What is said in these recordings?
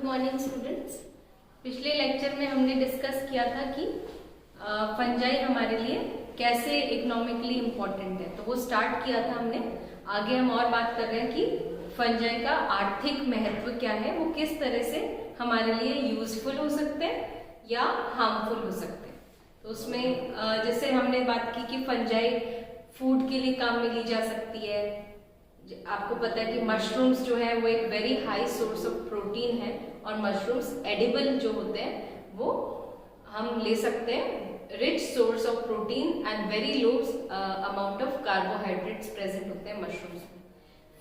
Good morning students. पिछले lecture में हमने डिस्कस किया था कि फंजाई हमारे लिए कैसे इकोनॉमिकली इम्पोर्टेंट है, तो वो स्टार्ट किया था हमने। आगे हम और बात कर रहे हैं कि फंजाई का आर्थिक महत्व क्या है, वो किस तरह से हमारे लिए यूजफुल हो सकते हैं या हार्मफुल हो सकते हैं। तो उसमें जैसे हमने बात की कि फंजाई फूड के लिए काम में ली जा सकती है। आपको पता है कि मशरूम्स जो है वो एक very high source of protein है, और मशरूम्स एडिबल जो होते हैं वो हम ले सकते हैं। Rich source of protein and very low amount of carbohydrates present होते हैं मशरूम्स में।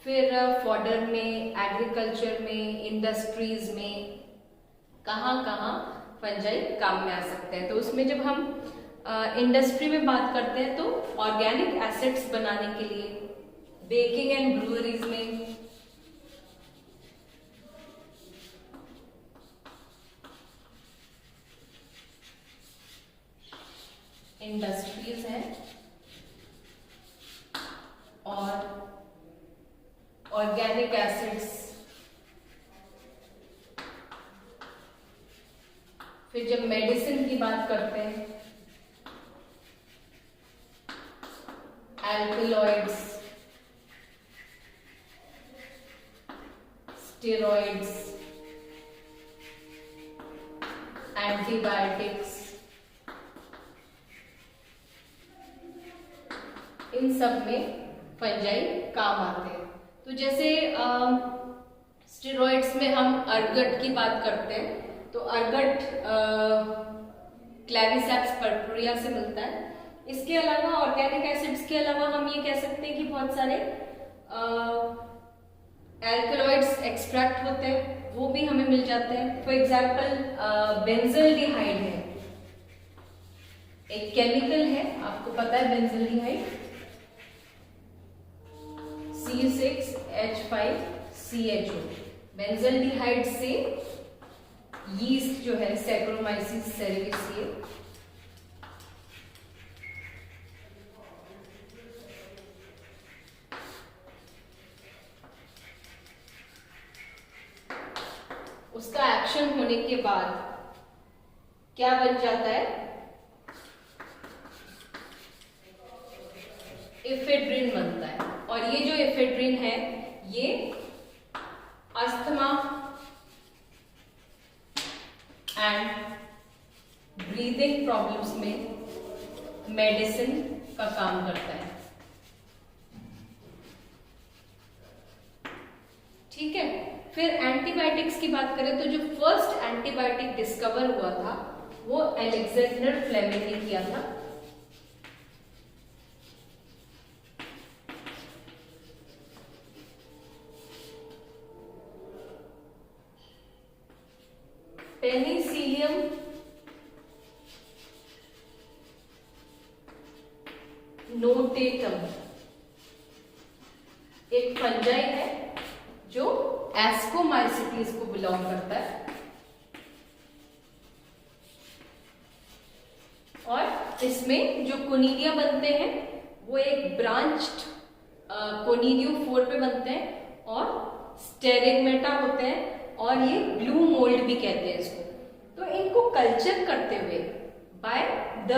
फिर फॉडर में, एग्रीकल्चर में, इंडस्ट्रीज में कहाँ कहाँ फंजाई काम में आ सकते हैं। तो उसमें जब हम इंडस्ट्री में बात करते हैं तो ऑर्गेनिक एसिड्स बनाने के लिए, बेकिंग एंड ब्रूअरीज में, इंडस्ट्रीज हैं, और ऑर्गेनिक एसिड्स। फिर जब मेडिसिन की बात करते हैं, एल्कलॉइड्स, स्टेरॉइड्स, एंटीबायोटिक्स, इन सब में फंजाई काम आते हैं। तो जैसे स्टेरॉइड्स में हम अर्गट की बात करते हैं, तो अर्गट क्लेविसेप्स पर्पुरिया से मिलता है। इसके अलावा ऑर्गेनिक एसिड्स के अलावा हम ये कह सकते हैं कि बहुत सारे एल्कलॉइड्स एक्सट्रैक्ट होते हैं, वो भी हमें मिल जाते हैं। फॉर एग्जाम्पल बेंजल्डिहाइड है, एक केमिकल है, आपको पता है बेंजल्डिहाइड, C6H5CHO। बेंजल्डिहाइड से यीस्ट जो है सैक्रोमाइसिस सेरेविसिए, उसका एक्शन होने के बाद क्या बन जाता है, एफेड्रिन बनता है। और ये जो एफेड्रिन है ये अस्थमा एंड ब्रीदिंग प्रॉब्लम्स में मेडिसिन का काम करता है। ठीक है। फिर एंटीबायोटिक्स की बात करें तो जो फर्स्ट एंटीबायोटिक डिस्कवर हुआ था वो अलेक्जेंडर फ्लेमिंग ने किया था। पेनिसिलियम नोटेटम एक फंजाई है जो एस्कोमाइसिटीज को बिलोंग करता है, और इसमें जो कोनिडिया बनते हैं वो एक ब्रांच्ड कोनिडियोफोर पे बनते हैं, और स्टेरिगमेटा होते हैं, और ये ब्लू मोल्ड भी कहते हैं इसको। तो इनको कल्चर करते हुए by the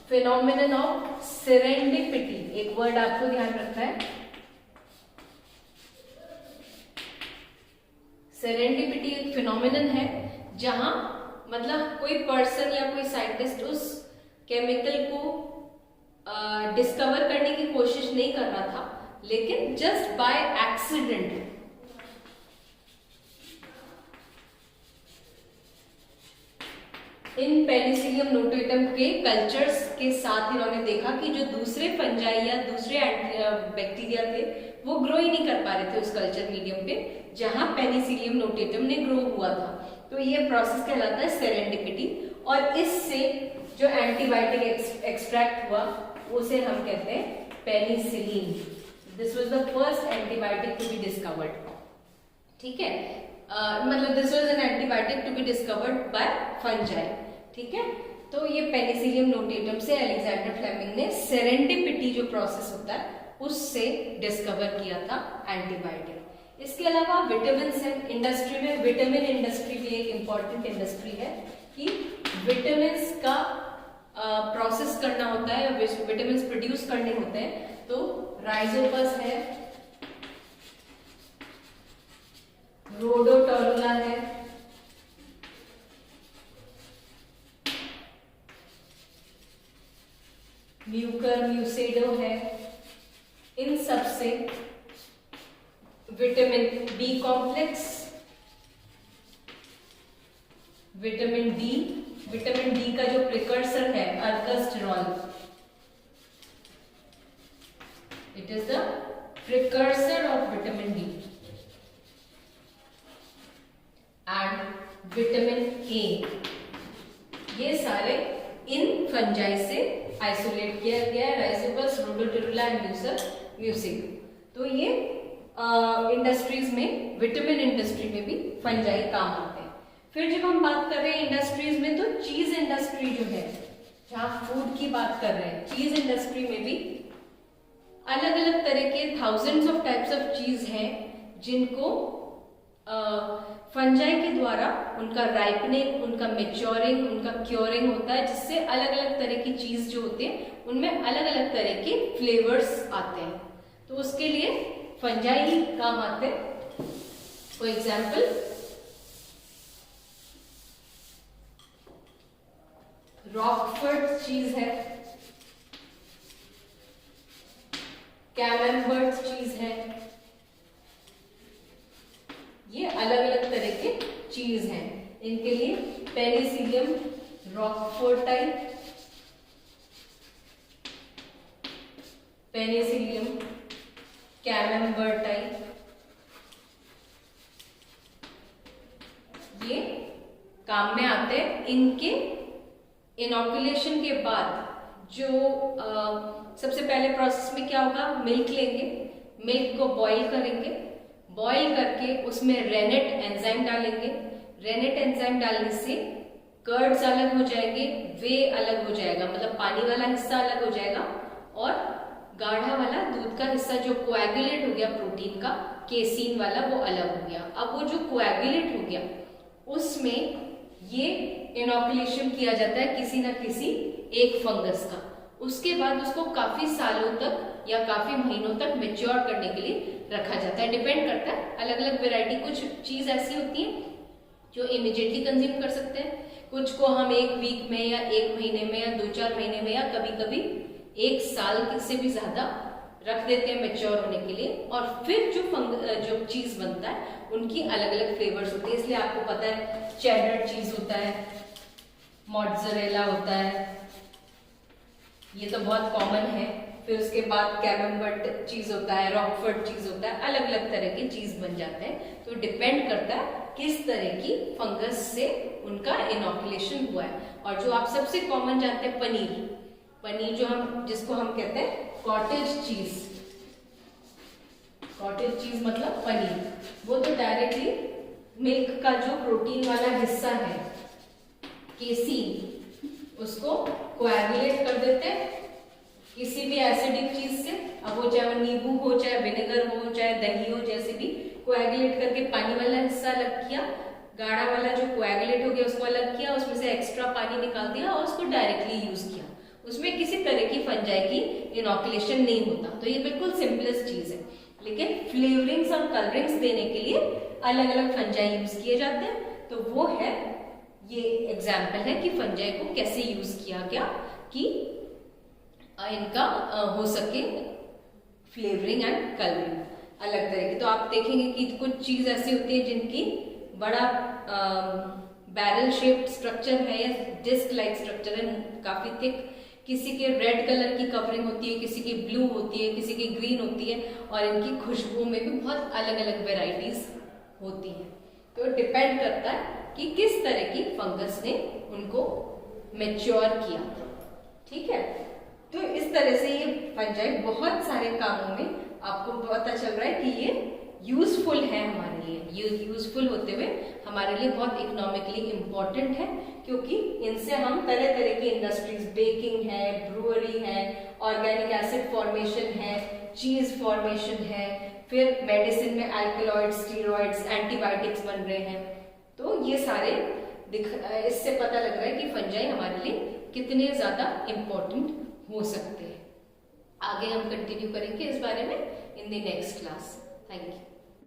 phenomenon of serendipity, एक वर्ड आपको ध्यान रखना है, सेरेंडिपिटी एक फिनोमिनन है जहां मतलब कोई पर्सन या कोई साइंटिस्ट उस केमिकल को डिस्कवर करने की कोशिश नहीं कर रहा था, लेकिन just by accident in Penicillium notatum के कल्चर्स के साथ इन्होंने देखा कि जो दूसरे फंजाई या दूसरे बैक्टीरिया थे वो ग्रो ही नहीं कर पा रहे थे उस कल्चर मीडियम पे जहां पेनिसिलियम नोटेटम ने ग्रो हुआ था। तो ये प्रोसेस कहलाता है सेरेंडिपिटी, और इससे जो एंटीबायोटिक एक्सट्रैक्ट हुआ उसे हम कहते हैं penicillin. This was the first antibiotic to be discovered. ठीक है, मतलब this was an antibiotic to be discovered by fungi. ठीक है, तो ये पेनिसिलियम नोटेटम से अलेक्जेंडर फ्लेमिंग ने सेरेंडिपिटी जो प्रोसेस होता है उससे डिस्कवर किया था एंटीबायोटिक। इसके अलावा विटामिन है इंडस्ट्री में। विटामिन इंडस्ट्री भी एक इम्पॉर्टेंट इंडस्ट्री है कि विटामिन का प्रोसेस करना होता है, विटामिन प्रोड्यूस करने होते हैं। तो राइजोपस है, रोडोटोरुला है, म्यूकर म्यूसेडो है। इन सब से vitamin B complex, vitamin D का जो प्रिकर्सर है अल्कस्टेरॉल, it is the precursor of vitamin D. And vitamin A, ये सारे इन फंजाई से आइसोलेट किया गया है, राइजोपस, रोडोटोरुला एंड म्यूसिक। तो ये इंडस्ट्रीज में, विटामिन इंडस्ट्री में भी फंजाई काम आते हैं। फिर जब हम बात कर रहे हैं इंडस्ट्रीज में, तो चीज इंडस्ट्री जो है, जहां फूड की बात कर रहे हैं, चीज इंडस्ट्री में भी अलग अलग तरह के थाउजेंड्स ऑफ टाइप्स ऑफ चीज हैं जिनको फंजाई के द्वारा उनका राइपनिंग, उनका मेच्योरिंग, उनका क्योरिंग होता है, जिससे अलग अलग तरह की चीज जो होती है उनमें अलग अलग तरह के फ्लेवर्स आते हैं। तो उसके लिए फंजाई ही काम आते हैं। फॉर एग्जाम्पल, रॉकफोर्ड चीज है, कैमेम्बर्ट चीज है, ये अलग अलग तरह के चीज हैं। इनके लिए पेनिसिलियम रॉकफोर्टाई, पेनिसिलियम कैमेम्बर्टाई, ये काम में आते हैं। इनके इनॉकुलेशन के बाद जो सबसे पहले प्रोसेस में क्या होगा, मिल्क लेंगे, मिल्क को बॉईल करेंगे, बॉईल करके उसमें रेनेट एंजाइम डालेंगे। रेनेट एंजाइम डालने से कर्ड्स अलग हो जाएंगे, वे अलग हो जाएगा, मतलब पानी वाला हिस्सा अलग हो जाएगा, और गाढ़ा वाला दूध का हिस्सा जो कोएगुलेट हो गया प्रोटीन का, केसीन वाला, वो अलग हो गया। अब वो जो कोएगुलेट हो गया उसमें ये इनॉकुलेशन किया जाता है किसी ना किसी एक फंगस का। उसके बाद उसको काफी सालों तक या काफी महीनों तक मेच्योर करने के लिए रखा जाता है। डिपेंड करता है, अलग अलग वेराइटी। कुछ चीज ऐसी होती है जो इमिडिएटली कंज्यूम कर सकते हैं, कुछ को हम एक वीक में या एक महीने में या 2-4 महीने में या कभी कभी 1 साल से भी ज्यादा रख देते हैं मेच्योर होने के लिए। और फिर जो चीज बनता है उनकी अलग अलग फ्लेवर्स होती है। इसलिए आपको पता है चेडर चीज होता है, मोज़रेला होता है, ये तो बहुत कॉमन है। फिर उसके बाद कैमेम्बर्ट चीज होता है, रॉकफोर्ड चीज होता है, अलग अलग तरह के चीज बन जाते हैं। तो डिपेंड करता है किस तरह की फंगस से उनका इनॉकुलेशन हुआ है। और जो आप सबसे कॉमन जानते हैं पनीर जो जिसको हम कहते हैं कॉटेज चीज, कॉटेज चीज मतलब पनीर, वो तो डायरेक्टली मिल्क का जो प्रोटीन वाला हिस्सा है, केसीन, उसको कोएगुलेट कर देते हैं किसी भी एसिडिक चीज से। अब वो चाहे नींबू हो, चाहे विनेगर हो, चाहे दही हो, जैसे भी कोएगुलेट करके पानी वाला हिस्सा अलग किया, गाढ़ा वाला जो कोएगुलेट हो गया उसको अलग किया, उसमें से एक्स्ट्रा पानी निकाल दिया और उसको डायरेक्टली यूज किया। उसमें किसी तरह की फंजाई की इनॉकुलेशन नहीं होता। तो ये बिल्कुल सिंपलेस्ट चीज है। लेकिन फ्लेवरिंग्स और कलरिंग्स देने के लिए अलग अलग फंजाई यूज किए जाते हैं। तो वो है, ये एग्जाम्पल है कि फंजाई को कैसे यूज किया गया कि इनका हो सके फ्लेवरिंग एंड कलरिंग अलग तरह की। तो आप देखेंगे कि कुछ चीज ऐसी होती है जिनकी बड़ा बैरल शेप्ड स्ट्रक्चर है या डिस्क लाइक स्ट्रक्चर है, काफी थिक। किसी के रेड कलर की कवरिंग होती है, किसी की ब्लू होती है, किसी की ग्रीन होती है, और इनकी खुशबू में भी बहुत अलग अलग वेराइटीज होती हैं। तो डिपेंड करता है कि किस तरह की फंगस ने उनको मेच्योर किया। ठीक है, तो इस तरह से ये फंजाई बहुत सारे कामों में आपको पता चल रहा है कि ये यूजफुल है हमारे लिए। ये यूजफुल होते हुए हमारे लिए बहुत इकोनॉमिकली इम्पोर्टेंट है, क्योंकि इनसे हम तरह तरह की इंडस्ट्रीज, बेकिंग है, ब्रूअरी है, ऑर्गेनिक एसिड फॉर्मेशन है, चीज फॉर्मेशन है, फिर मेडिसिन में अल्कलॉइड्स, स्टीरॉइड्स, एंटीबायोटिक्स बन रहे हैं। तो ये सारे इससे पता लग रहा है कि फंजाई हमारे लिए कितने ज्यादा इम्पोर्टेंट हो सकते हैं। आगे हम कंटिन्यू करेंगे इस बारे में in the next class. Thank you.